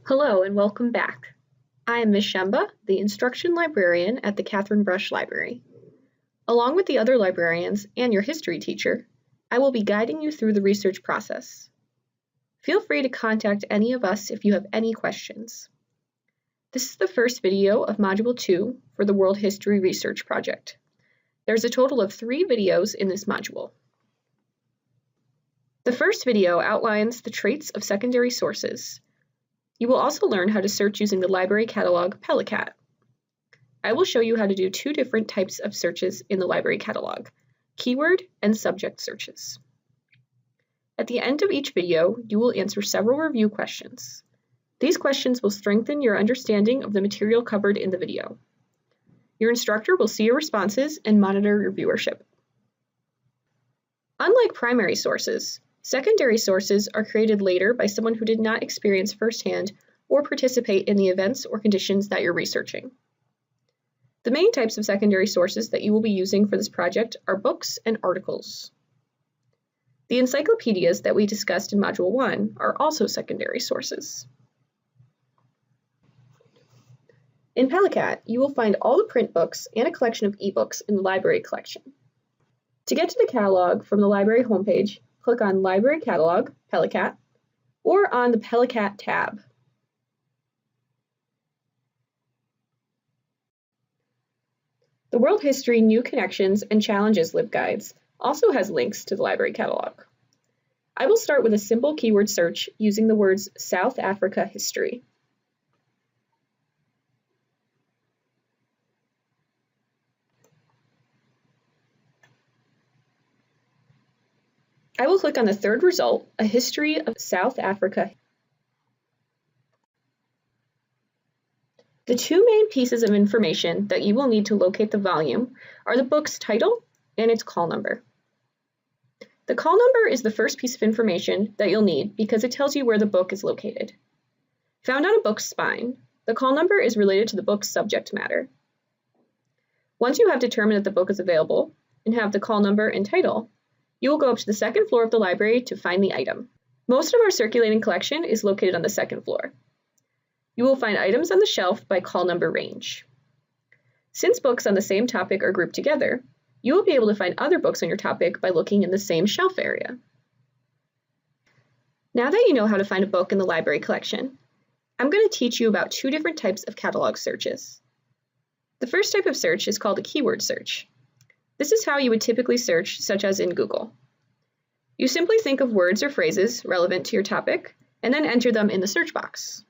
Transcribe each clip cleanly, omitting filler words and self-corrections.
Hello and welcome back. I am Ms. Shemba, the Instruction Librarian at the Catherine Brush Library. Along with the other librarians and your history teacher, I will be guiding you through the research process. Feel free to contact any of us if you have any questions. This is the first video of Module 2 for the World History Research Project. There's a total of 3 videos in this module. The first video outlines the traits of secondary sources. You will also learn how to search using the library catalog PeliCAT. I will show you how to do 2 different types of searches in the library catalog, keyword and subject searches. At the end of each video, you will answer several review questions. These questions will strengthen your understanding of the material covered in the video. Your instructor will see your responses and monitor your viewership. Unlike primary sources, secondary sources are created later by someone who did not experience firsthand or participate in the events or conditions that you're researching. The main types of secondary sources that you will be using for this project are books and articles. The encyclopedias that we discussed in Module 1 are also secondary sources. In PeliCAT, you will find all the print books and a collection of ebooks in the library collection. To get to the catalog from the library homepage, click on Library Catalog, PeliCAT, or on the PeliCAT tab. The World History New Connections and Challenges LibGuides also has links to the library catalog. I will start with a simple keyword search using the words South Africa History. I will click on the third result, A History of South Africa. The 2 main pieces of information that you will need to locate the volume are the book's title and its call number. The call number is the first piece of information that you'll need because it tells you where the book is located. Found on a book's spine, the call number is related to the book's subject matter. Once you have determined that the book is available and have the call number and title, you will go up to the 2nd floor of the library to find the item. Most of our circulating collection is located on the 2nd floor. You will find items on the shelf by call number range. Since books on the same topic are grouped together, you will be able to find other books on your topic by looking in the same shelf area. Now that you know how to find a book in the library collection, I'm going to teach you about 2 different types of catalog searches. The first type of search is called a keyword search. This is how you would typically search, such as in Google. You simply think of words or phrases relevant to your topic, and then enter them in the search box.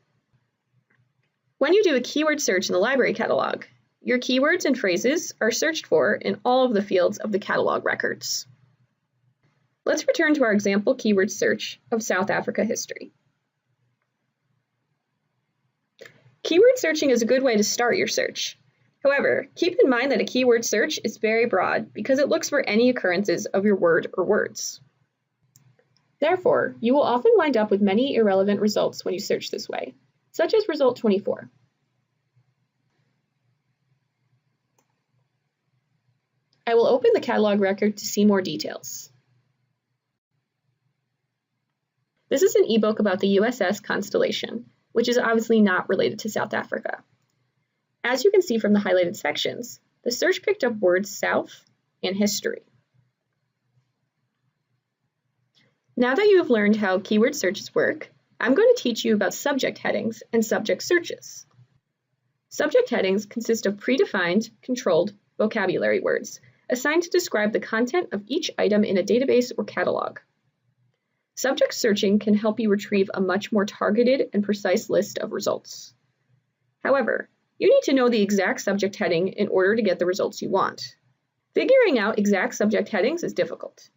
When you do a keyword search in the library catalog, your keywords and phrases are searched for in all of the fields of the catalog records. Let's return to our example keyword search of South Africa history. Keyword searching is a good way to start your search. However, keep in mind that a keyword search is very broad because it looks for any occurrences of your word or words. Therefore, you will often wind up with many irrelevant results when you search this way, such as result 24. I will open the catalog record to see more details. This is an ebook about the USS Constellation, which is obviously not related to South Africa. As you can see from the highlighted sections, the search picked up words South and history. Now that you have learned how keyword searches work, I'm going to teach you about subject headings and subject searches. Subject headings consist of predefined, controlled vocabulary words assigned to describe the content of each item in a database or catalog. Subject searching can help you retrieve a much more targeted and precise list of results. However, you need to know the exact subject heading in order to get the results you want. Figuring out exact subject headings is difficult.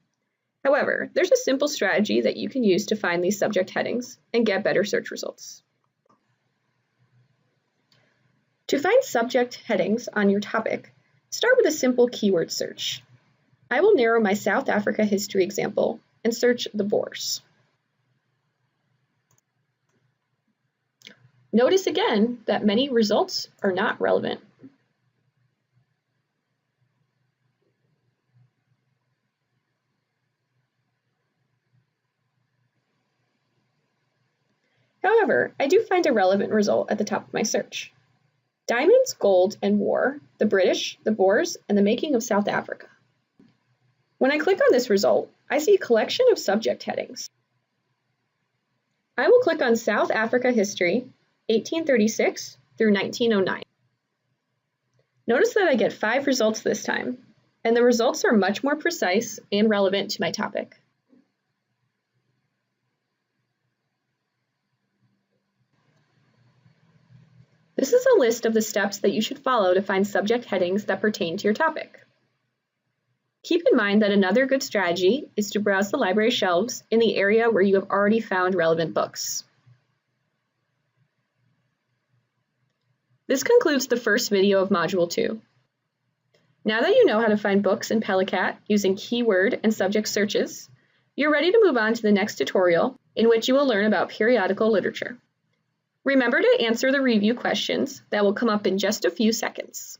However, there's a simple strategy that you can use to find these subject headings and get better search results. To find subject headings on your topic, start with a simple keyword search. I will narrow my South Africa history example and search the Boers. Notice again that many results are not relevant. However, I do find a relevant result at the top of my search. Diamonds, Gold, and War, the British, the Boers, and the Making of South Africa. When I click on this result, I see a collection of subject headings. I will click on South Africa History, 1836 through 1909. Notice that I get 5 results this time, and the results are much more precise and relevant to my topic. This is a list of the steps that you should follow to find subject headings that pertain to your topic. Keep in mind that another good strategy is to browse the library shelves in the area where you have already found relevant books. This concludes the first video of Module 2. Now that you know how to find books in PeliCAT using keyword and subject searches, you're ready to move on to the next tutorial in which you will learn about periodical literature. Remember to answer the review questions that will come up in just a few seconds.